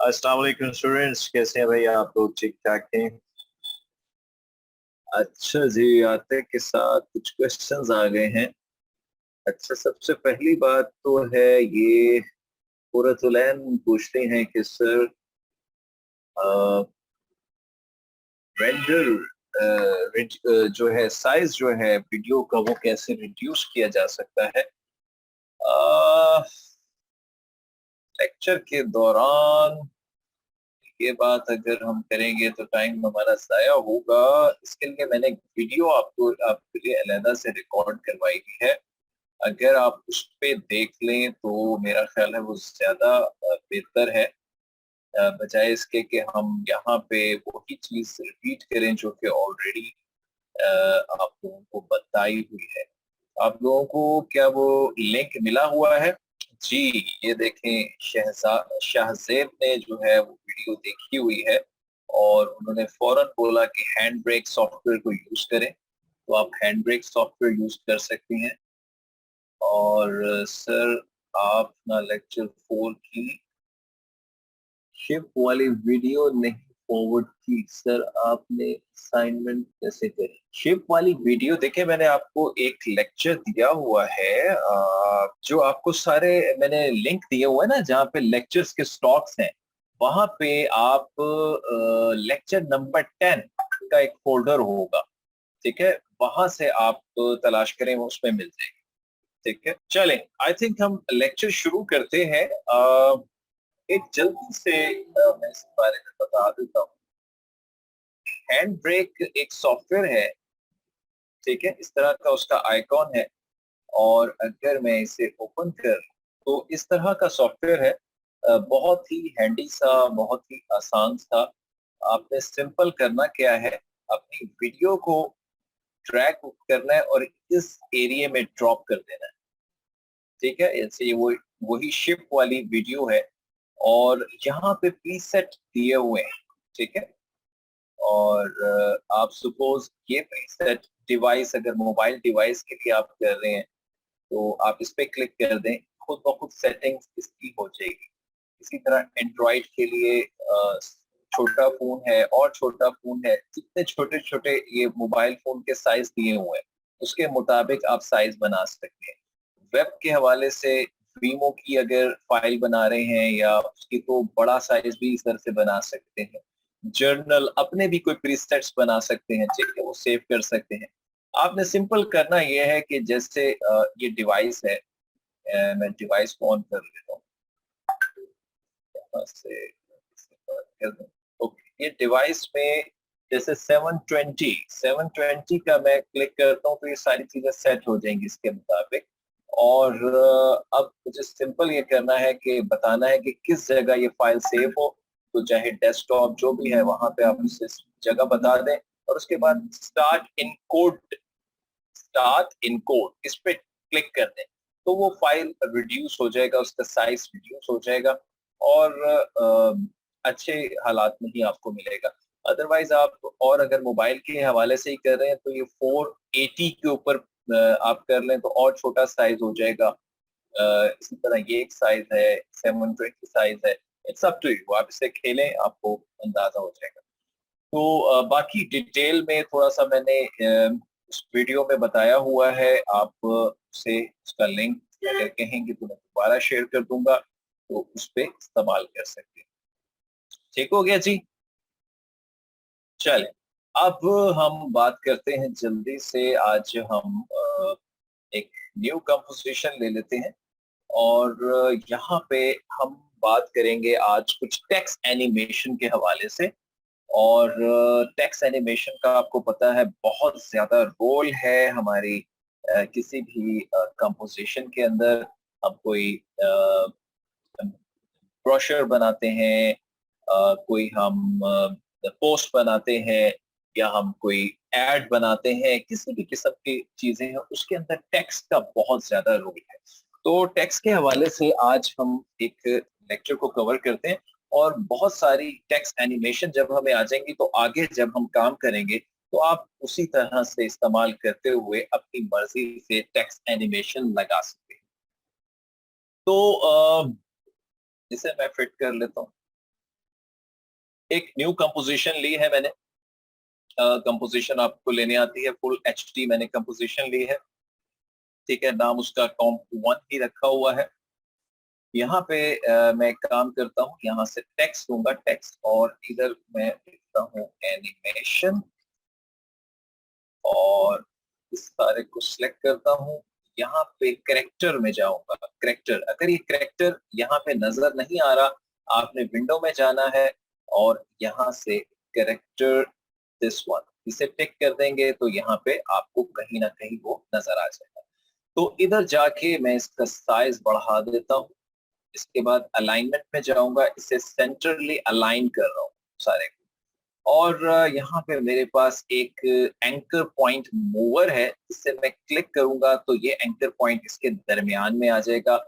अस्सलाम वालेकुम स्टूडेंट्स, कैसे हैं भाई आप लोग? ठीक ठाक हैं? अच्छा जी, आते के साथ कुछ क्वेश्चंस आ गए हैं। अच्छा, सबसे पहली बात तो है ये कुरतुलैन पूछते हैं कि सर रेंडर जो है साइज जो है वीडियो का वो कैसे रिड्यूस किया जा सकता है लेक्चर के दौरान। ये बात अगर हम करेंगे तो टाइम हमारा जाया होगा। इसके लिए मैंने एक वीडियो आपके लिए अलहदा से रिकॉर्ड करवाई हुई है। अगर आप उस पे देख लें तो मेरा ख्याल है वो ज्यादा बेहतर है, बजाय इसके कि हम यहाँ पे वही चीज रिपीट करें जो कि ऑलरेडी आप लोगों को बताई हुई है। आप लोगों को क्या वो लिंक मिला हुआ है? जी, ये देखें, शाहजेब ने जो है वो वीडियो देखी हुई है और उन्होंने फौरन बोला कि हैंड ब्रेक सॉफ्टवेयर को यूज करें। तो आप हैंड ब्रेक सॉफ्टवेयर यूज कर सकती हैं। और सर, आप अपना लेक्चर 4 की शिप वाली वीडियो नहीं फॉरवर्ड की। सर, आपने असाइनमेंट कैसे करी? शिप वाली वीडियो देखे, मैंने आपको एक लेक्चर दिया हुआ है, जो आपको सारे मैंने लिंक दिए हुए हैं ना, जहाँ पे लेक्चर्स के स्टॉक्स हैं। वहां पे आप लेक्चर नंबर 10 का एक फोल्डर होगा, ठीक है? वहां से आप तलाश करें, वो उसमें मिल जाएगी। ठीक है, चलें, आई थिंक हम लेक्चर शुरू करते हैं। एक जल्दी से मैं इस बारे में बता देता हूँ। हैंड ब्रेक एक सॉफ्टवेयर है, ठीक है? इस तरह का उसका आइकॉन है और अगर मैं इसे ओपन कर तो इस तरह का सॉफ्टवेयर है। बहुत ही हैंडी सा, बहुत ही आसान सा। आपने सिंपल करना क्या है, अपनी वीडियो को ड्रैग करना है और इस एरिया में ड्रॉप कर देना है, ठीक है? ऐसे वो वही शिप वाली वीडियो है और यहाँ पे प्रीसेट दिए हुए हैं, ठीक है? और आप सपोज ये प्रीसेट डिवाइस, अगर मोबाइल डिवाइस के लिए आप कर रहे हैं तो आप इस पे क्लिक कर दें, खुद ब खुद सेटिंग्स इसकी हो जाएगी। इसी तरह एंड्रॉइड के लिए छोटा फोन है और छोटा फोन है, जितने छोटे छोटे ये मोबाइल फोन के साइज दिए हुए हैं उसके मुताबिक आप साइज बना सकते हैं। वेब के हवाले से वीमो की अगर फाइल बना रहे हैं या उसकी, तो बड़ा साइज भी इस तरह से बना सकते हैं। जर्नल अपने भी कोई प्रीसेट्स बना सकते हैं, ठीक है? वो सेव कर सकते हैं। आपने सिंपल करना यह है कि जैसे ये डिवाइस है, मैं डिवाइस को ऑन कर लेता हूँ यहाँ से, कर दूं। ओके, ये डिवाइस में जैसे 720 का मैं क्लिक करता हूँ तो ये सारी चीजें सेट हो जाएंगी इसके मुताबिक। और अब मुझे सिंपल ये करना है कि बताना है कि किस जगह ये फाइल सेव हो। तो चाहे डेस्कटॉप जो भी है वहां पे आप उसे जगह बता दें और उसके बाद स्टार्ट इन कोड इस पे क्लिक कर दें तो वो फाइल रिड्यूस हो जाएगा, उसका साइज रिड्यूस हो जाएगा और अच्छे हालात में ही आपको मिलेगा। अदरवाइज आप, और अगर मोबाइल के हवाले से ही कर रहे हैं तो ये 480 के ऊपर आप कर लें तो और छोटा साइज हो जाएगा। इसी तरह ये एक साइज है, 720 साइज है। इट्स अप टू यू, आप इसे खेलें, आपको अंदाजा हो जाएगा। तो बाकी डिटेल में थोड़ा सा मैंने उस वीडियो में बताया हुआ है। आप उसे, उसका लिंक अगर कहेंगे तो मैं दोबारा शेयर कर दूंगा, तो उस पे इस्तेमाल कर सकते हैं। ठीक हो गया जी? चले, अब हम बात करते हैं जल्दी से। आज हम एक न्यू कंपोजिशन ले लेते हैं और यहाँ पे हम बात करेंगे आज कुछ टेक्स्ट एनिमेशन के हवाले से। और टेक्स्ट एनिमेशन का आपको पता है बहुत ज्यादा रोल है हमारी किसी भी कंपोजिशन के अंदर। हम कोई ब्रोशर बनाते हैं, कोई हम पोस्ट बनाते हैं या हम कोई एड बनाते हैं, किसी भी किस्म की चीजें हैं उसके अंदर टेक्स्ट का बहुत ज्यादा रोल है। तो टेक्स्ट के हवाले से आज हम एक लेक्चर को कवर करते हैं और बहुत सारी टेक्स्ट एनिमेशन जब हमें आ जाएंगी तो आगे जब हम काम करेंगे तो आप उसी तरह से इस्तेमाल करते हुए अपनी मर्जी से टेक्स्ट एनिमेशन लगा सकते हैं। तो इसे मैं फिट कर लेता हूँ। एक न्यू कंपोजिशन ली है मैंने। कंपोजिशन आपको लेने आती है, फुल एचडी मैंने कंपोजिशन ली है। ठीक है, नाम उसका comp1 ही रखा हुआ है। यहाँ पे मैं एक काम करता हूँ, यहाँ से टेक्स्ट दूंगा, टेक्स्ट, और इधर मैं लिखता हूँ एनिमेशन, और इस सारे को सिलेक्ट करता हूँ। यहाँ पे करेक्टर में जाऊंगा। करेक्टर, अगर ये करेक्टर यहाँ पे नजर नहीं आ रहा, आपने विंडो में जाना है और यहाँ से करेक्टर दिस वन, इसे टिक कर देंगे तो यहाँ पे आपको कहीं ना कहीं वो नजर आ जाएगा। तो इधर जाके मैं इसका साइज बढ़ा देता हूँ। इसके बाद अलाइनमेंट में जाऊंगा, इसे सेंटरली अलाइन कर रहा हूँ सारे को। और यहाँ पे मेरे पास एक एंकर पॉइंट मूवर है, इससे मैं क्लिक करूंगा तो ये एंकर पॉइंट इसके दरमियान में आ जाएगा।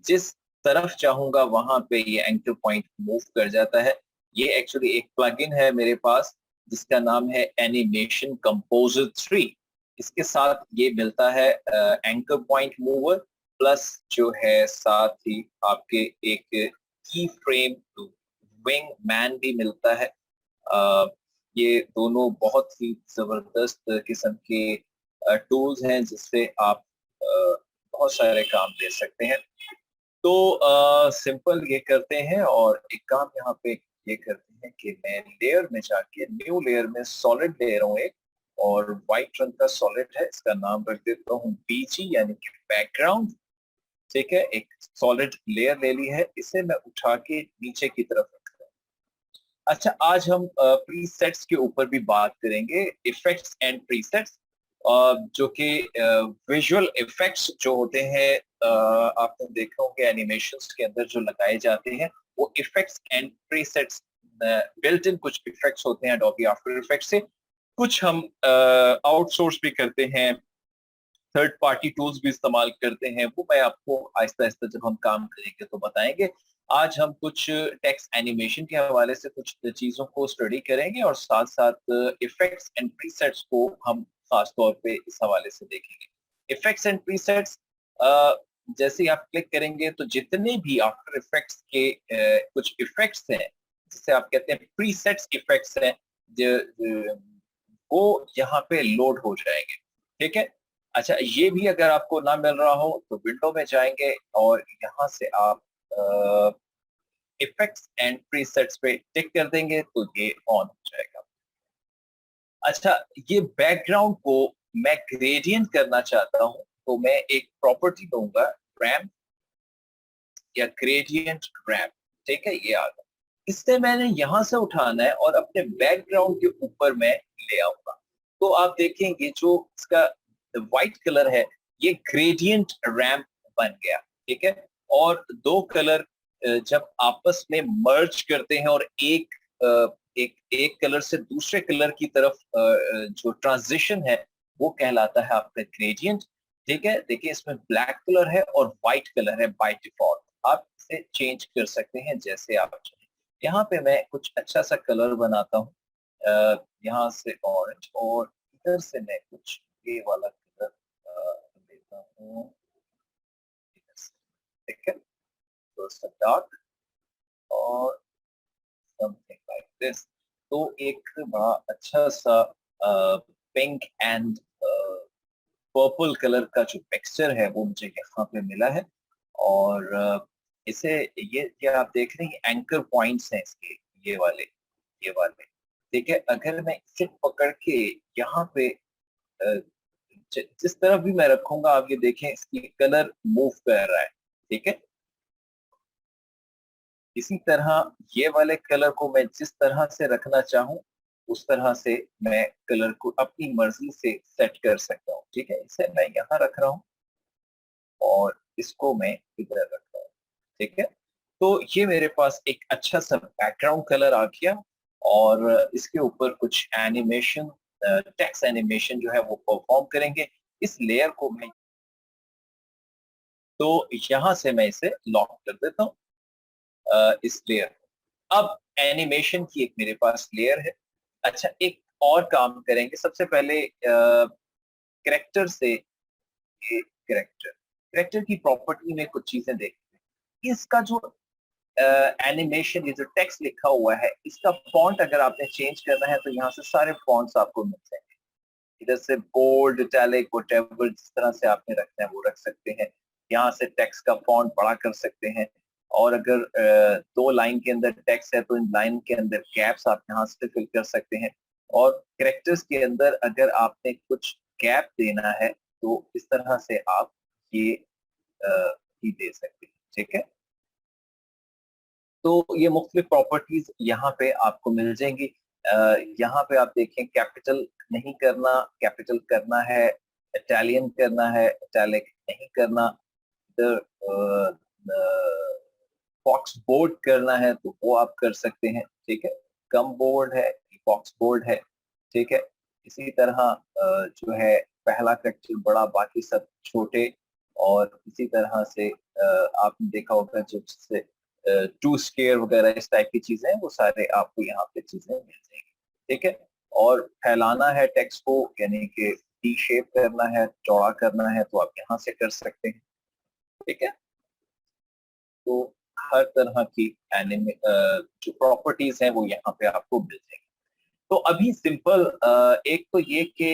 जिस तरफ चाहूंगा वहां पे ये एंकर पॉइंट मूव कर जाता है। ये एक्चुअली एक प्लगइन है मेरे पास जिसका नाम है एनिमेशन कंपोजर 3। इसके साथ ये मिलता है एंकर पॉइंट मूवर, प्लस जो है साथ ही आपके एक की फ्रेम विंग मैन भी मिलता है। ये दोनों बहुत ही जबरदस्त किस्म के टूल्स हैं जिससे आप बहुत सारे काम दे सकते हैं। तो सिंपल ये करते हैं, और एक काम यहाँ पे ये करते हैं कि मैं लेयर में जाके न्यू लेयर में सॉलिड ले रहा हूँ एक, और व्हाइट रंग का सॉलिड है, इसका नाम रख देता हूँ बीजी यानी कि बैकग्राउंड। ठीक है, एक सॉलिड लेयर ले ली है, इसे मैं उठा के नीचे की तरफ रख रहा हूँ। अच्छा, आज हम प्रीसेट्स के ऊपर भी बात करेंगे, इफेक्ट्स एंड प्रीसेट्स, जो कि विजुअल इफेक्ट्स जो होते हैं, आपने देखा होंगे एनिमेशंस के अंदर जो लगाए जाते हैं, वो effects and presets, built in कुछ इफेक्ट्स होते हैं एडोबी आफ्टर इफेक्ट्स से। कुछ हम आउटसोर्स भी करते हैं, थर्ड पार्टी टूल्स भी इस्तेमाल करते हैं, वो मैं आपको आहिस्ता आहिस्ता जब हम काम करेंगे तो बताएंगे। आज हम कुछ टेक्स्ट एनिमेशन के हवाले से कुछ चीजों को स्टडी करेंगे, और साथ साथ इफेक्ट्स एंड प्रीसेट्स को हम खास तौर पे इस हवाले से देखेंगे। इफेक्ट्स एंड प्रीसेट्स, जैसे ही आप क्लिक करेंगे तो जितने भी आफ्टर इफेक्ट्स के कुछ इफेक्ट्स हैं, जिसे आप कहते हैं प्रीसेट्स इफेक्ट्स हैं, वो यहाँ पे लोड हो जाएंगे। ठीक है। अच्छा, ये भी अगर आपको ना मिल रहा हो तो विंडो में जाएंगे और यहाँ से आप इफेक्ट्स एंड प्रीसेट्स पे टिक कर देंगे तो ये ऑन हो जाएगा। अच्छा, ये बैकग्राउंड को मैं ग्रेडियंट करना चाहता हूँ, तो मैं एक प्रॉपर्टी दूंगा, रैम या ग्रेडियंट रैम। ठीक है, ये आ गया। इससे मैंने यहां से उठाना है और अपने बैकग्राउंड के ऊपर मैं ले आऊंगा। तो आप देखेंगे जो इसका व्हाइट कलर है, ये ग्रेडियंट रैम्प बन गया। ठीक है, और दो कलर जब आपस में मर्ज करते हैं और एक कलर से दूसरे कलर की तरफ जो ट्रांजिशन है, वो कहलाता है आपका ग्रेडियंट। ठीक है, देखिए इसमें ब्लैक कलर है और व्हाइट कलर है बाय डिफॉल्ट। आप इसे चेंज कर सकते हैं जैसे आप चाहें। यहाँ पे मैं कुछ अच्छा सा कलर बनाता हूँ, यहाँ से ऑरेंज, और इधर से मैं कुछ ये वाला कलर लेता हूँ। ठीक है, तो डार्क और समथिंग लाइक दिस। तो एक बड़ा अच्छा सा पिंक एंड पर्पल कलर का जो टेक्सचर है वो मुझे यहाँ पे मिला है। और इसे ये आप देख रहे हैं एंकर पॉइंट्स हैं इसके, ये वाले। ठीक है, अगर मैं इसे पकड़ के यहाँ पे जिस तरफ भी मैं रखूंगा, आप ये देखें इसकी कलर मूव कर रहा है। ठीक है, इसी तरह ये वाले कलर को मैं जिस तरह से रखना चाहूँ उस तरह से मैं कलर को अपनी मर्जी से सेट कर सकता हूँ। ठीक है, इसे मैं यहाँ रख रहा हूँ और इसको मैं इधर रख रहा हूँ। ठीक है, तो ये मेरे पास एक अच्छा सा बैकग्राउंड कलर आ गया, और इसके ऊपर कुछ एनिमेशन, टेक्स्ट एनिमेशन जो है वो परफॉर्म करेंगे। इस लेयर को मैं, तो यहाँ से मैं इसे लॉक कर देता हूँ, इस लेयर। अब एनिमेशन की एक मेरे पास लेयर है। अच्छा, एक और काम करेंगे। सबसे पहले कैरेक्टर से, ये कैरेक्टर कैरेक्टर की प्रॉपर्टी में कुछ चीजें देखते हैं। इसका जो एनिमेशन, ये जो टेक्स्ट लिखा हुआ है, इसका फॉन्ट अगर आपने चेंज करना है तो यहाँ से सारे फॉन्ट्स आपको मिल जाएंगे। इधर से बोल्ड, इटैलिक, व्हाटएवर जिस तरह से आपने रखना है वो रख सकते हैं। यहाँ से टेक्स्ट का फॉन्ट बड़ा कर सकते हैं। और अगर दो लाइन के अंदर टेक्स्ट है तो इन लाइन के अंदर गैप्स आप यहाँ से फिल कर सकते हैं। और कैरेक्टर्स के अंदर अगर आपने कुछ गैप देना है तो इस तरह से आप ये ही दे सकते हैं। ठीक है, तो ये मुख्तलिफ प्रॉपर्टीज यहाँ पे आपको मिल जाएंगी। यहाँ पे आप देखें, कैपिटल नहीं करना, कैपिटल करना है, इटालियन करना है, इटैलिक नहीं करना, इधर बॉक्स बोर्ड करना है तो वो आप कर सकते हैं। ठीक है, कम बोर्ड है, बॉक्स बोर्ड है। ठीक है, इसी तरह जो है पहला कैरेक्टर बड़ा, बाकी सब छोटे। और इसी तरह से आपने देखा होगा जो जिससे टू स्केयर वगैरह इस टाइप की चीजें हैं, वो सारे आपको यहाँ पे चीजें मिल जाएंगी। ठीक है, और फैलाना है टेक्स्ट को, यानी कि टी शेप करना है, चौड़ा करना है, तो आप यहाँ से कर सकते हैं। ठीक है, तो हर तरह की जो प्रॉपर्टीज हैं वो यहाँ पे आपको मिल जाएंगी। तो अभी सिंपल एक तो ये कि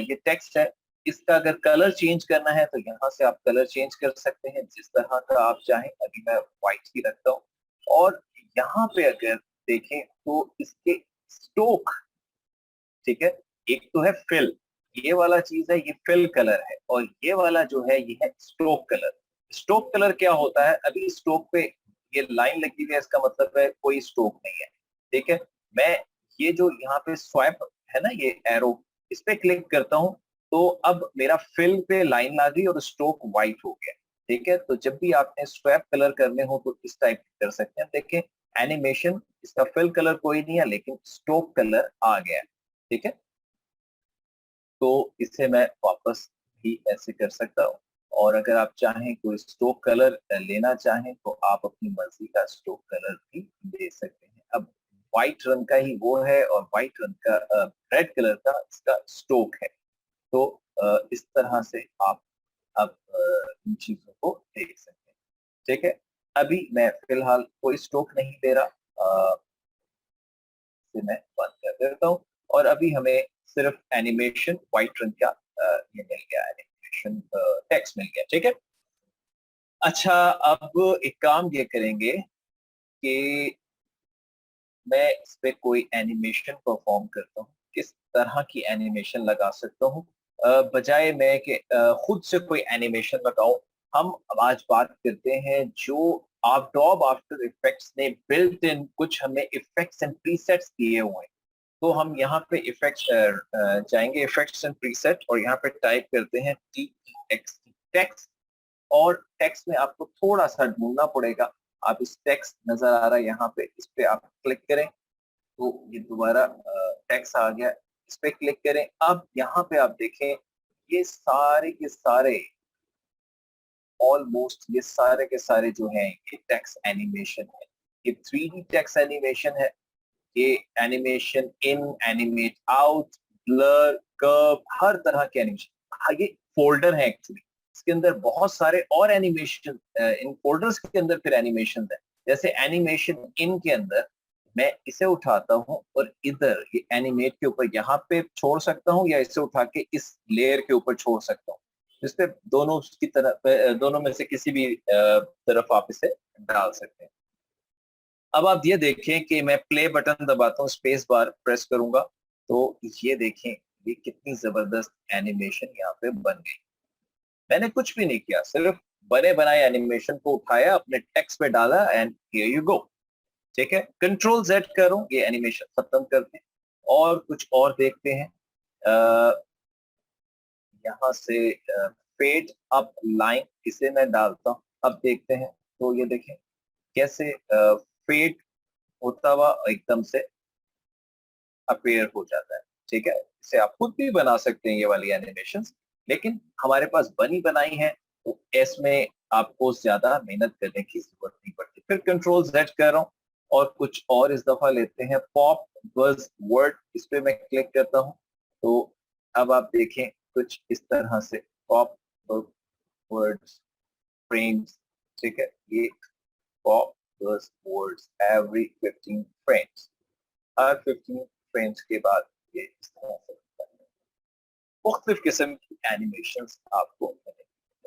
ये टेक्स्ट है, इसका अगर कलर चेंज करना है तो यहाँ से आप कलर चेंज कर सकते हैं जिस तरह का आप चाहें। अभी मैं व्हाइट ही रखता हूँ। और यहाँ पे अगर देखें तो इसके स्ट्रोक, ठीक है, एक तो है फिल, ये वाला चीज है, ये फिल कलर है। और ये वाला जो है ये है स्ट्रोक कलर। स्ट्रोक कलर क्या होता है? अभी स्ट्रोक पे ये लाइन लगी हुई है, इसका मतलब है कोई स्ट्रोक नहीं है। ठीक है, मैं ये जो यहाँ पे स्वाइप है ना, ये एरो, इस पे क्लिक करता हूँ तो अब मेरा फिल पे लाइन आ गई और स्ट्रोक व्हाइट हो गया। ठीक है, तो जब भी आपने स्वैप कलर करने हो तो इस टाइप कर सकते हैं। देखें, एनिमेशन, इसका फिल कलर कोई नहीं है लेकिन स्ट्रोक कलर आ गया। ठीक है, तो इसे मैं वापस भी ऐसे कर सकता हूँ। और अगर आप चाहें कोई स्ट्रोक कलर लेना चाहें तो आप अपनी मर्जी का स्ट्रोक कलर भी दे सकते हैं। अब व्हाइट रंग का ही वो है और व्हाइट रंग का रेड कलर का इसका स्ट्रोक है। तो इस तरह से आप अब इन चीजों को देख सकते हैं। ठीक है, अभी मैं फिलहाल कोई स्ट्रोक नहीं दे रहा, इसे मैं बंद कर देता हूँ। और अभी हमें सिर्फ एनिमेशन व्हाइट रंग का ये मिल गया, एनिमेशन टेक्स्ट मिल गया। ठीक है, अच्छा, अब एक काम ये करेंगे कि मैं इस पे कोई एनिमेशन परफॉर्म करता हूँ। किस तरह की एनिमेशन लगा सकता हूँ बजाय मैं कि खुद से कोई एनिमेशन लगाऊं। हम आज बात करते हैं जो Adobe आफ्टर इफेक्ट्स ने बिल्ट इन कुछ हमें इफेक्ट्स एंड प्रीसेट्स दिए हुए हैं। तो हम यहाँ पे इफेक्ट्स जाएंगे, इफेक्ट्स एंड प्रीसेट, और यहाँ पे टाइप करते हैं TEXT, टेक्स्ट। और टेक्स्ट में आपको थोड़ा सा ढूंढना पड़ेगा। आप इस टेक्स्ट नजर आ रहा है यहाँ पे, इस पे आप क्लिक करें तो ये दोबारा टेक्स्ट आ गया। इस पे क्लिक करें। अब यहाँ पे आप देखें, ये सारे के सारे, ऑलमोस्ट ये सारे के सारे जो हैं ये टेक्स्ट एनिमेशन है। ये 3D टेक्स्ट एनिमेशन है। ये animation in, animate out, blur, curve, हर तरह के एनिमेशन, ये फोल्डर है एक्चुअली। इसके अंदर बहुत सारे और एनिमेशन, इन फोल्डर्स के अंदर फिर एनिमेशन है। जैसे एनिमेशन इन के अंदर मैं इसे उठाता हूं और इधर ये एनिमेट के ऊपर यहाँ पे छोड़ सकता हूँ, या इसे उठा के इस लेयर के ऊपर छोड़ सकता हूँ। जिस पे दोनों की तरफ, दोनों में से किसी भी तरफ आप इसे डाल सकते हैं। अब आप ये देखें कि मैं प्ले बटन दबाता हूँ, स्पेस बार प्रेस करूंगा तो ये देखें, ये कितनी जबरदस्त एनिमेशन यहाँ पे बन गई। मैंने कुछ भी नहीं किया, सिर्फ बने बनाए एनिमेशन को उठाया, अपने टेक्स्ट पे डाला एंड हियर यू गो। ठीक है, कंट्रोल Z करूं, ये एनिमेशन खत्म कर दें और कुछ और देखते हैं। यहाँ से फेड अप लाइन, इसे मैं डालता हूँ। अब देखते हैं तो ये देखें कैसे फेड होता हुआ एकदम से अपीयर हो जाता है। ठीक है, इसे आप खुद भी बना सकते हैं ये वाली एनिमेशंस, लेकिन हमारे पास बनी बनाई है तो इसमें आपको ज्यादा मेहनत करने की जरूरत नहीं पड़ती। फिर कंट्रोल Z कर रहा हूँ और कुछ और इस दफा लेते हैं, पॉप बस वर्ड, इस पे मैं क्लिक करता हूँ तो अब आप देखें कुछ इस तरह से पॉप वर्ड्स फ्रेम्स, ठीक है, ये पॉप वर्ड्स एवरी 15 फ्रेम्स, हर 15 फ्रेम्स के बाद ये इस तरह से मुख्तलिफ किस्म की एनिमेशन आपको मिलेंगे।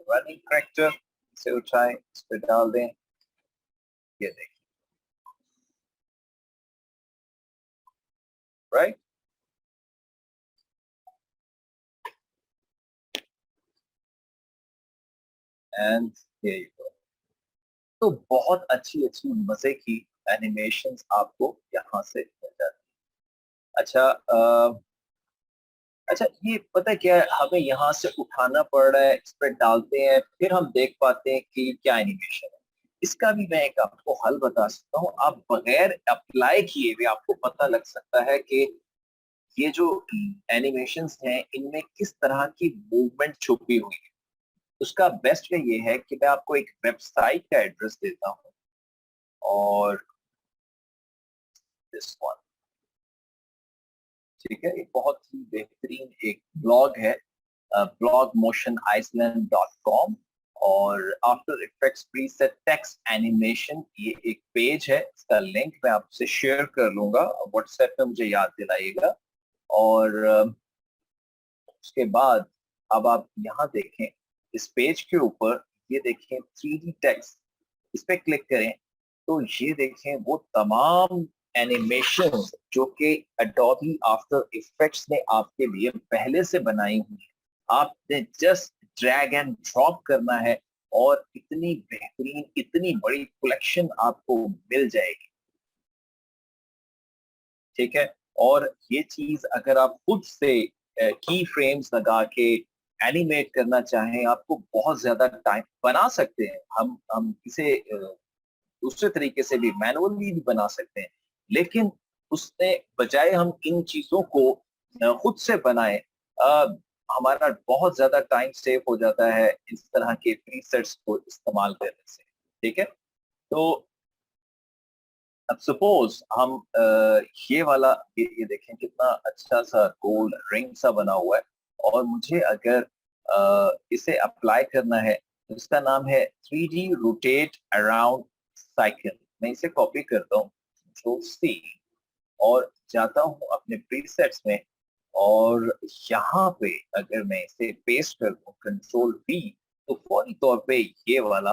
रनिंग करैक्टर से उठाएं, इस पे डाल दें, ये देखिए, राइट। एंड ये तो बहुत अच्छी अच्छी मजे की एनिमेशंस आपको यहाँ से मिल जाती है। अच्छा अच्छा, ये पता है क्या है, हमें यहाँ से उठाना पड़ रहा है, इस पर डालते हैं, फिर हम देख पाते हैं कि क्या एनिमेशन है। इसका भी मैं एक आपको हल बता सकता हूँ, आप बगैर अप्लाई किए हुए आपको पता लग सकता है कि ये जो एनिमेशंस हैं इनमें किस तरह की मूवमेंट छुपी हुई है। उसका बेस्ट वे ये है कि मैं आपको एक वेबसाइट का एड्रेस देता हूँ, और दिस वन, ठीक है, ये बहुत ही बेहतरीन एक ब्लॉग है, blogmotioniceland.com, और after effects preset text animation, ये एक पेज है, इसका लिंक मैं आपसे शेयर कर लूंगा व्हाट्सएप पे, मुझे याद दिलाइएगा। और उसके बाद अब आप यहाँ देखें, इस पेज के ऊपर ये देखें 3D टेक्स्ट, इस पे क्लिक करें तो ये देखें वो तमाम एनिमेशन जो कि एडोबी आफ्टर इफेक्ट्स ने आपके लिए पहले से बनाई हुई है, आपने जस्ट ड्रैग एंड ड्रॉप करना है और इतनी बेहतरीन, इतनी बड़ी कलेक्शन आपको मिल जाएगी, ठीक है। और ये चीज अगर आप खुद से की फ्रेम्स लगा के एनिमेट करना चाहें, आपको बहुत ज्यादा टाइम बना सकते हैं, हम इसे दूसरे तरीके से भी मैनुअली भी बना सकते हैं, लेकिन उससे बजाय हम इन चीजों को खुद से बनाएं, हमारा बहुत ज्यादा टाइम सेव हो जाता है इस तरह के प्रीसेट्स को इस्तेमाल करने से, ठीक है। तो अब सपोज हम ये वाला, ये देखें कितना अच्छा सा गोल्ड रिंग सा बना हुआ है, और मुझे अगर इसे अप्लाई करना है तो इसका नाम है 3D रोटेट अराउंड साइकिल। मैं इसे कॉपी करता हूँ, कंट्रोल सी, और जाता हूँ अपने प्रीसेट्स में, और यहाँ पे अगर मैं इसे पेस्ट कर दूँ कंट्रोल वी, तो फौरी तौर पे ये वाला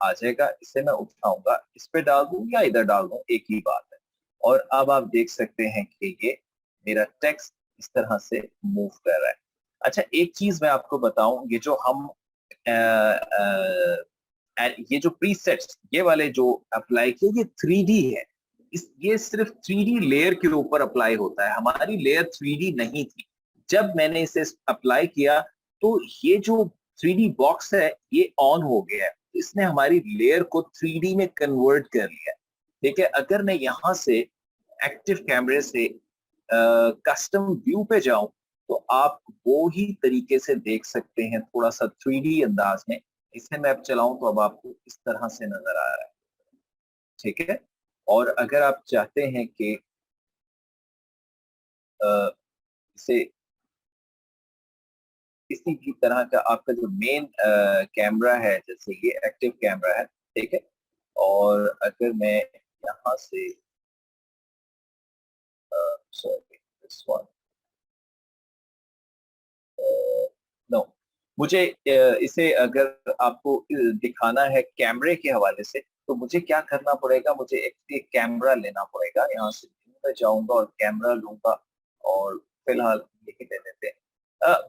आ जाएगा, इसे मैं उठाऊंगा, इस पे डाल दूं या इधर डाल दूं, एक ही बात है। और अब आप देख सकते हैं कि ये मेरा टेक्स्ट इस तरह से मूव कर रहा है। अच्छा, एक चीज मैं आपको बताऊं, ये जो हम ये जो प्रीसेट्स ये वाले जो अप्लाई किए, ये 3D है, ये सिर्फ 3D लेयर के ऊपर अप्लाई होता है, हमारी लेयर 3D नहीं थी। जब मैंने इसे अप्लाई किया तो ये जो 3D बॉक्स है ये ऑन हो गया है, इसने हमारी लेयर को 3D में कन्वर्ट कर लिया, ठीक है। अगर मैं यहाँ से एक्टिव कैमरे से कस्टम व्यू पे जाऊं तो आप वो ही तरीके से देख सकते हैं, थोड़ा सा 3D अंदाज में। इसे मैं अब चलाऊं तो अब आपको इस तरह से नजर आ रहा है, ठीक है। और अगर आप चाहते हैं कि इसे किसी भी तरह का आपका जो मेन कैमरा है, जैसे ये एक्टिव कैमरा है, ठीक है, और अगर मैं यहाँ से सॉरी दिस वन, नो, मुझे इसे अगर आपको दिखाना है कैमरे के हवाले से, तो मुझे क्या करना पड़ेगा, मुझे एक कैमरा लेना पड़ेगा, यहाँ से मैं जाऊंगा और कैमरा लूंगा, और फिलहाल यही ले लेते हैं।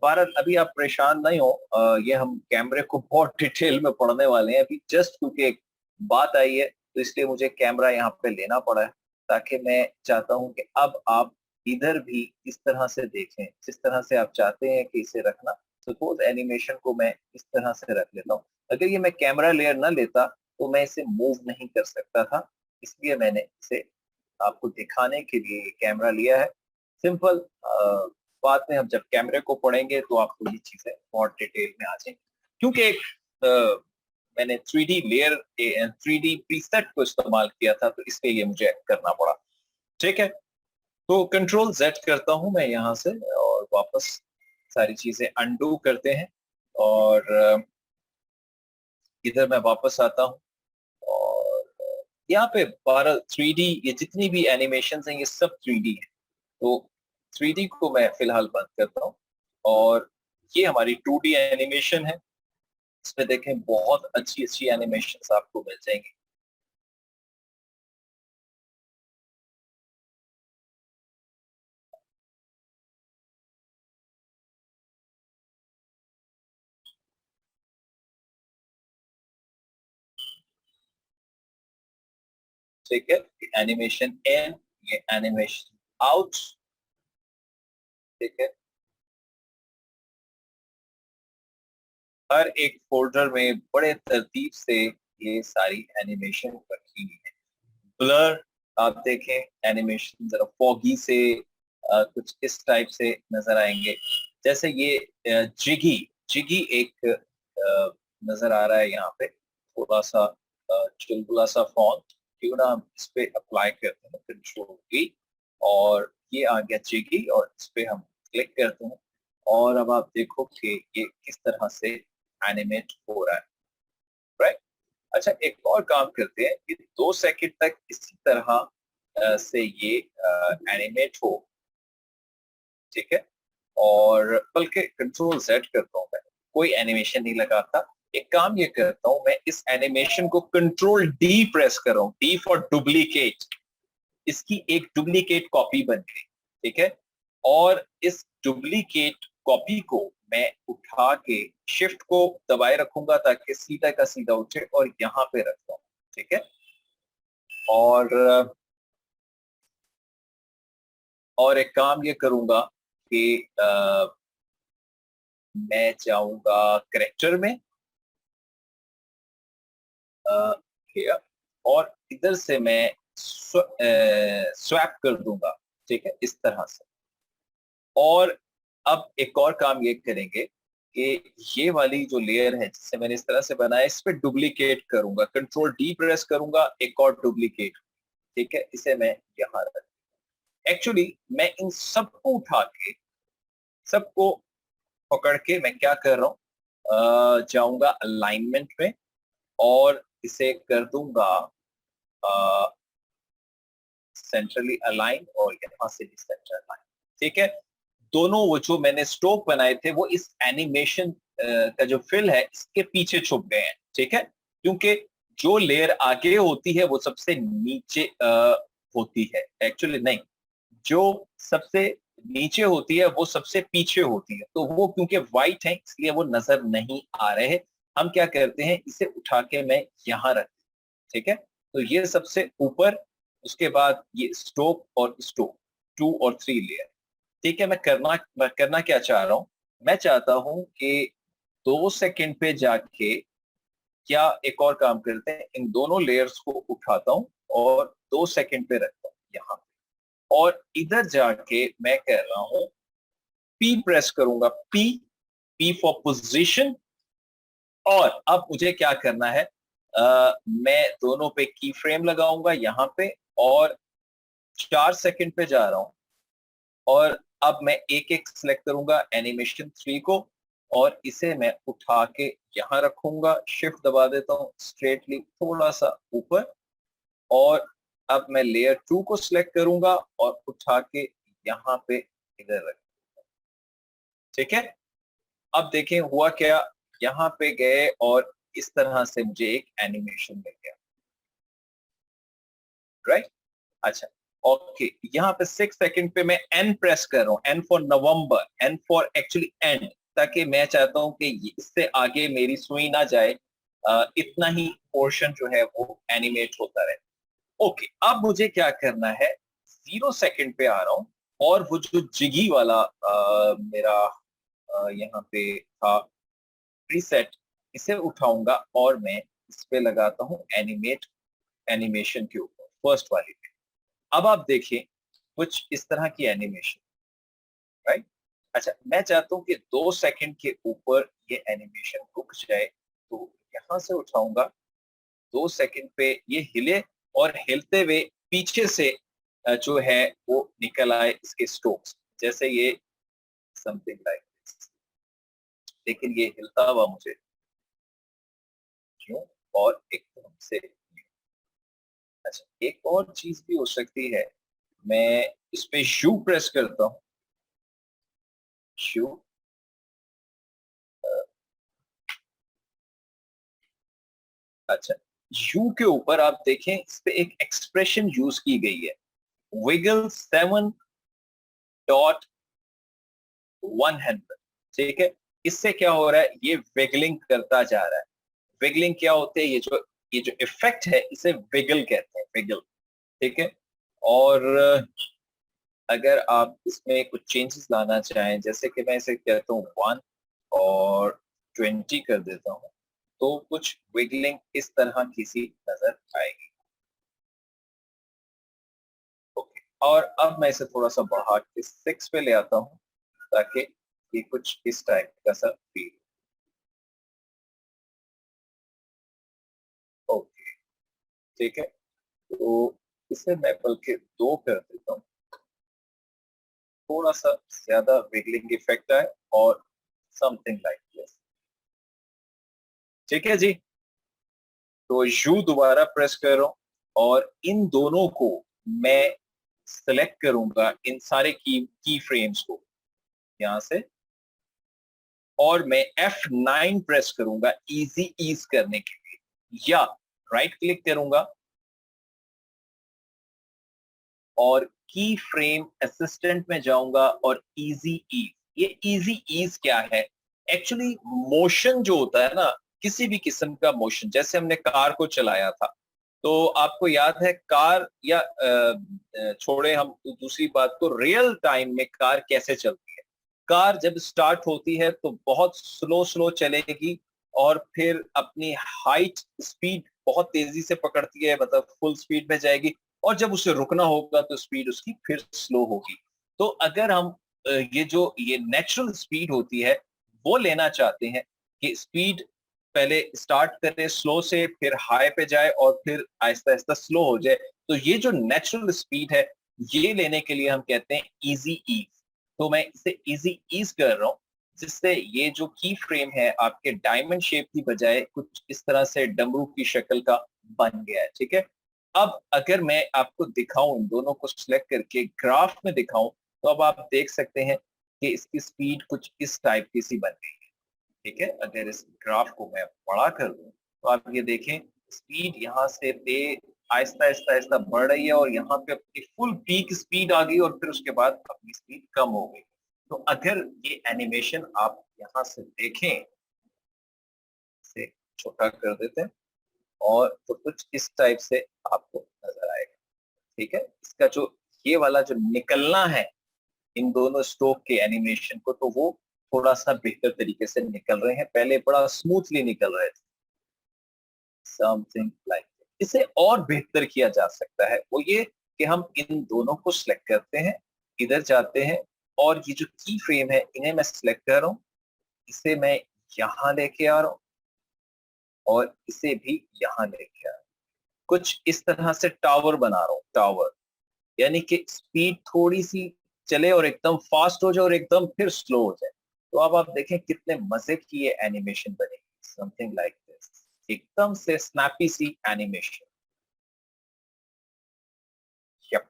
भारत, अभी आप परेशान नहीं हो, ये हम कैमरे को बहुत डिटेल में पढ़ने वाले हैं अभी, जस्ट क्योंकि एक बात आई है तो इसलिए मुझे कैमरा यहाँ पे लेना पड़ा है, ताकि मैं चाहता हूँ कि अब आप इधर भी इस तरह से देखें जिस तरह से आप चाहते हैं कि इसे रखना। सपोज एनिमेशन को मैं इस तरह से रख लेता हूँ, अगर ये मैं कैमरा लेयर ना लेता तो मैं इसे मूव नहीं कर सकता था, इसलिए मैंने इसे आपको दिखाने के लिए कैमरा लिया है। सिंपल, बाद में हम जब कैमरे को पढ़ेंगे तो आपको ये चीजें बहुत डिटेल में आ जाएंगी, क्योंकि एक मैंने 3D लेयर 3D प्रीसेट को इस्तेमाल किया था, तो इसलिए ये मुझे करना पड़ा, ठीक है। तो कंट्रोल Z करता हूं मैं यहाँ से और वापस सारी चीजें अनडू करते हैं और इधर मैं वापस आता हूँ और यहाँ पे 12 3D ये जितनी भी एनिमेशन हैं ये सब 3D है। तो 3D को मैं फिलहाल बंद करता हूँ और ये हमारी 2D एनिमेशन है। इसमें देखें बहुत अच्छी अच्छी एनिमेशन आपको मिल जाएंगी। ठीक है, एनिमेशन इन, ये एनिमेशन आउट। ठीक है, हर एक फोल्डर में बड़े तरतीब से ये सारी एनिमेशन रखी हुई है। ब्लर आप देखें एनिमेशन जरा फॉगी से कुछ इस टाइप से नजर आएंगे। जैसे ये जिगी जिगी एक नजर आ रहा है यहाँ पे, थोड़ा सा चुलबुला सा फॉन्ट। क्यों ना हम इस पे अप्लाई करते हैं कंट्रोल की, और ये आ गया जिगी और इस पे हम क्लिक करते हैं और अब आप देखो कि ये किस तरह से एनिमेट हो रहा है। राइट। अच्छा, एक और काम करते हैं कि 2 सेकंड तक इसी तरह से ये एनिमेट हो। ठीक है, और बल्कि कंट्रोल Z करता हूं मैं, कोई एनिमेशन नहीं लगाता। एक काम ये करता हूं, मैं इस एनिमेशन को कंट्रोल D प्रेस कर रहा हूं, D फॉर डुप्लीकेट। इसकी एक डुप्लीकेट कॉपी बन गई। ठीक है, और इस डुप्लीकेट कॉपी को मैं उठा के शिफ्ट को दबाए रखूंगा ताकि सीधा का सीधा उठे और यहाँ पे रखता हूँ। ठीक है, और एक काम ये करूंगा कि मैं जाऊंगा करेक्टर में, here, और इधर से मैं स्वैप कर दूंगा। ठीक है, इस तरह से। और अब एक और काम ये करेंगे कि ये वाली जो लेयर है जिसे मैंने इस तरह से बनाया, इस पे डुप्लीकेट करूंगा, कंट्रोल D प्रेस करूंगा, एक और डुप्लीकेट। ठीक है, इसे मैं यहाँ रख, एक्चुअली मैं इन सबको उठा के, सबको पकड़ के मैं क्या कर रहा हूँ, जाऊंगा अलाइनमेंट में और इसे कर दूंगा सेंट्रली अलाइन और यहाँ से भी सेंटर अलाइन। ठीक है, दोनों वो जो मैंने स्टोक बनाए थे वो इस एनिमेशन का जो फिल है इसके पीछे छुप गए हैं। ठीक है, क्योंकि जो लेयर आगे होती है वो सबसे नीचे होती है, एक्चुअली नहीं, जो सबसे नीचे होती है वो सबसे पीछे होती है। तो वो क्योंकि व्हाइट है इसलिए वो नजर नहीं आ रहे हैं। हम क्या करते हैं, इसे उठा के मैं यहाँ रख, ठीक है, तो ये सबसे ऊपर, उसके बाद ये स्टोक और स्टोक 2 और 3 लेयर। ठीक है, मैं करना क्या चाह रहा हूँ, मैं चाहता हूँ कि 2 सेकंड पे जाके, क्या एक और काम करते हैं, इन दोनों लेयर्स को उठाता हूँ और 2 सेकंड पे रखता हूँ यहाँ पे, और इधर जाके मैं कह रहा हूँ P प्रेस करूंगा, P फॉर पोजीशन। और अब मुझे क्या करना है, मैं दोनों पे की फ्रेम लगाऊंगा यहाँ पे और 4 सेकंड पे जा रहा हूँ, और अब मैं एक एक सिलेक्ट करूंगा एनिमेशन 3 को और इसे मैं उठा के यहाँ रखूंगा, शिफ्ट दबा देता हूँ स्ट्रेटली थोड़ा सा ऊपर, और अब मैं लेयर 2 को सिलेक्ट करूंगा और उठा के यहाँ पे इधर रख। ठीक है, अब देखें हुआ क्या, यहाँ पे गए और इस तरह से मुझे एक एनिमेशन मिल गया। राइट। अच्छा, ओके, यहाँ पे 6 सेकंड पे मैं एन प्रेस कर रहा हूँ, N for November, N for actually end, ताकि मैं चाहता हूँ कि इससे आगे मेरी सुई ना जाए, इतना ही पोर्शन जो है वो एनिमेट होता रहे। ओके, अब मुझे क्या करना है, 0 सेकंड पे आ रहा हूँ और वो जो जिगी वाला मेरा यहाँ पे था प्रीसेट, इसे उठाऊंगा और मैं इस पे लगाता हूँ एनिमेट, एनिमेशन के ऊपर फर्स्ट वाली पे। अब आप देखिए कुछ इस तरह की एनिमेशन। राइट। अच्छा, मैं चाहता हूँ कि 2 सेकंड के ऊपर ये एनिमेशन रुक जाए, तो यहाँ से उठाऊंगा, 2 सेकंड पे ये हिले और हिलते हुए पीछे से जो है वो निकल आए इसके स्ट्रोक्स, जैसे ये समथिंग लाइक दिस। लेकिन ये हिलता हुआ मुझे क्यों और एकदम से अच्छा, एक और चीज भी हो सकती है। मैं इस पे यू प्रेस करता हूँ, यू, अच्छा, यू के ऊपर आप देखें इस पे एक एक्सप्रेशन यूज की गई है, विगल 7.100। ठीक है, इससे क्या हो रहा है, ये विगलिंग करता जा रहा है। विगलिंग क्या होते हैं, ये जो इफेक्ट है इसे विगल कहते हैं, विगल। ठीक है, और अगर आप इसमें कुछ चेंजेस लाना चाहें, जैसे कि मैं इसे कहता हूँ 1 और 20 कर देता हूँ, तो कुछ विगलिंग इस तरह की सी नजर आएगी। ओके, और अब मैं इसे थोड़ा सा बढ़ा के 6 पे ले आता हूँ, ताकि ये कुछ इस टाइप का सा फील। ओके, ठीक है, तो इसे मैं बल्कि 2 कर देता हूँ, थोड़ा सा ज्यादा विगलिंग इफेक्ट आए, और समथिंग लाइक दिस। ठीक है जी, तो यू दोबारा प्रेस कर रहा हूं, और इन दोनों को मैं सेलेक्ट करूंगा, इन सारे की फ्रेम्स को यहां से, और मैं F9 प्रेस करूंगा इजी ईज करने के लिए, या राइट क्लिक करूंगा और की फ्रेम असिस्टेंट में जाऊंगा और इजी ईज। ये इजी ईज क्या है, एक्चुअली मोशन जो होता है ना, किसी भी किस्म का मोशन, जैसे हमने कार को चलाया था, तो आपको याद है कार, या छोड़े हम दूसरी बात को, रियल टाइम में कार कैसे चलती है। कार जब स्टार्ट होती है तो बहुत स्लो स्लो चलेगी, और फिर अपनी हाइट स्पीड बहुत तेजी से पकड़ती है, मतलब फुल स्पीड में जाएगी, और जब उसे रुकना होगा तो स्पीड उसकी फिर स्लो होगी। तो अगर हम ये नेचुरल स्पीड होती है वो लेना चाहते हैं, कि स्पीड पहले स्टार्ट करें स्लो से, फिर हाई पे जाए, और फिर आहिस्ता आहिस्ता स्लो हो जाए, तो ये जो नेचुरल स्पीड है, ये लेने के लिए हम कहते हैं इजी ईज। तो मैं इसे इजी ईज कर रहा हूँ, जिससे ये जो की फ्रेम है आपके डायमंड शेप की बजाय कुछ इस तरह से डमरू की शक्ल का बन गया है। ठीक है, अब अगर मैं आपको दिखाऊं, इन दोनों को सिलेक्ट करके ग्राफ में दिखाऊं, तो अब आप देख सकते हैं कि इसकी स्पीड कुछ इस टाइप की सी बन गई है। ठीक है, अगर इस ग्राफ को मैं बड़ा कर दूं, तो आप ये देखें, स्पीड यहाँ से ते आहिस्ता आहिस्ता आहिस्ता बढ़ रही है, और यहाँ पे अपनी फुल पीक स्पीड आ गई, और फिर उसके बाद अपनी स्पीड कम हो गई। तो अगर ये एनिमेशन आप यहाँ से देखें, इसे छोटा कर देते हैं, और तो कुछ इस टाइप से आपको नजर आएगा। ठीक है, इसका जो ये वाला जो निकलना है इन दोनों स्ट्रोक के एनिमेशन को, तो वो थोड़ा सा बेहतर तरीके से निकल रहे हैं, पहले बड़ा स्मूथली निकल रहे थे। समथिंग लाइक, इसे और बेहतर किया जा सकता है, वो ये कि हम इन दोनों को सिलेक्ट करते हैं, इधर जाते हैं, और ये जो की फ्रेम है इन्हें मैं सिलेक्ट कर रहा हूँ, इसे मैं यहाँ लेके आ रहा हूँ, और इसे भी यहाँ लेके आ रहा हूँ, कुछ इस तरह से टावर बना रहा हूँ, टावर, यानी कि स्पीड थोड़ी सी चले और एकदम फास्ट हो जाए, और एकदम फिर स्लो हो जाए। तो अब आप देखें कितने मजे की ये एनिमेशन बनेगी, समथिंग लाइक दिस, एकदम से स्नैपी सी एनिमेशन। Yup,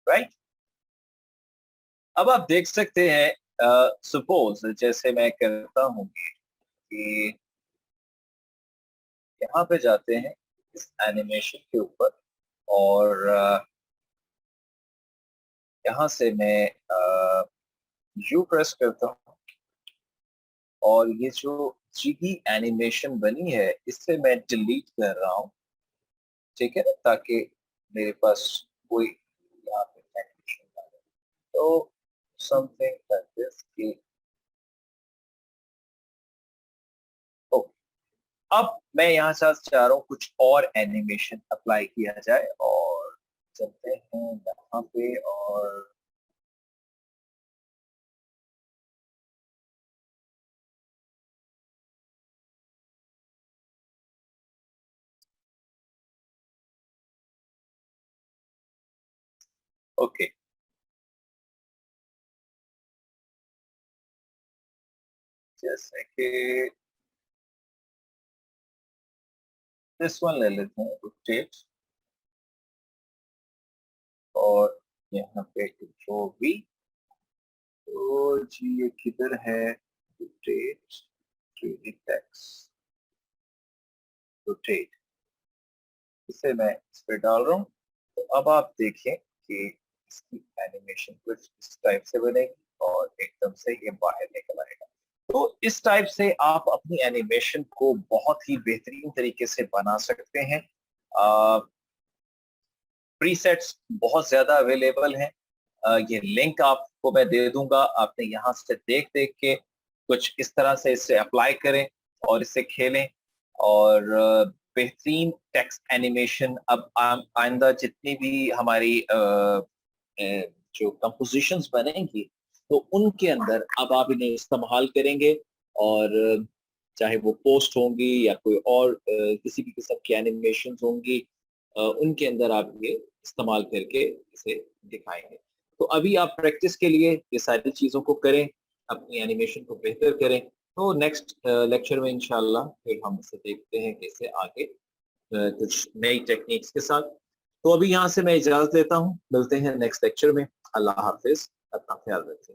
right. अब आप देख सकते हैं, सपोज जैसे मैं करता हूँ कि यहाँ पे जाते हैं इस एनिमेशन के ऊपर, और यहाँ से मैं यू प्रेस करता हूँ, और ये जो जिगी एनिमेशन बनी है इसे मैं डिलीट कर रहा हूँ। ठीक है, ताकि मेरे पास कोई यहाँ पे एनिमेशन ना हो। तो समथिंग लाइक दिस कि ओ, अब मैं यहाँ से चाह रहा हूँ कुछ और एनिमेशन अप्लाई किया जाए, और चलते हैं यहाँ पे, और ओके, जैसे कि दिस वन ले लेते हैं, रोटेट, और यहाँ पे कंट्रोल वी। तो जी ये किधर है, रोटेट, 3D टेक्स्ट, रोटेट, इसे मैं इस पे डाल रहा हूँ। तो अब आप देखें कि इसकी एनिमेशन कुछ इस टाइप से बनेगी और एकदम से ये बाहर निकल आएगा। तो इस टाइप से आप अपनी एनिमेशन को बहुत ही बेहतरीन तरीके से बना सकते हैं। प्रीसेट्स बहुत ज्यादा अवेलेबल हैं। ये लिंक आपको मैं दे दूंगा, आपने यहाँ से देख देख के कुछ इस तरह से इसे अप्लाई करें और इसे खेलें, और बेहतरीन टेक्स्ट एनिमेशन अब आइंदा जितनी भी हमारी जो कंपोजिशंस बनेंगी तो उनके अंदर अब आप इन्हें इस्तेमाल करेंगे, और चाहे वो पोस्ट होंगी या कोई और किसी भी किस्म की एनिमेशन होंगी, उनके अंदर आप ये इस्तेमाल करके इसे दिखाएंगे। तो अभी आप प्रैक्टिस के लिए ये सारी चीज़ों को करें, अपनी एनिमेशन को बेहतर करें। तो नेक्स्ट लेक्चर में इंशाल्लाह फिर हम इसे देखते हैं कैसे आगे कुछ नई टेक्निक्स के साथ। तो अभी यहाँ से मैं इजाज़त लेता हूँ, मिलते हैं नेक्स्ट लेक्चर में। अल्लाह हाफ़िज़, अपना ख्याल रखें।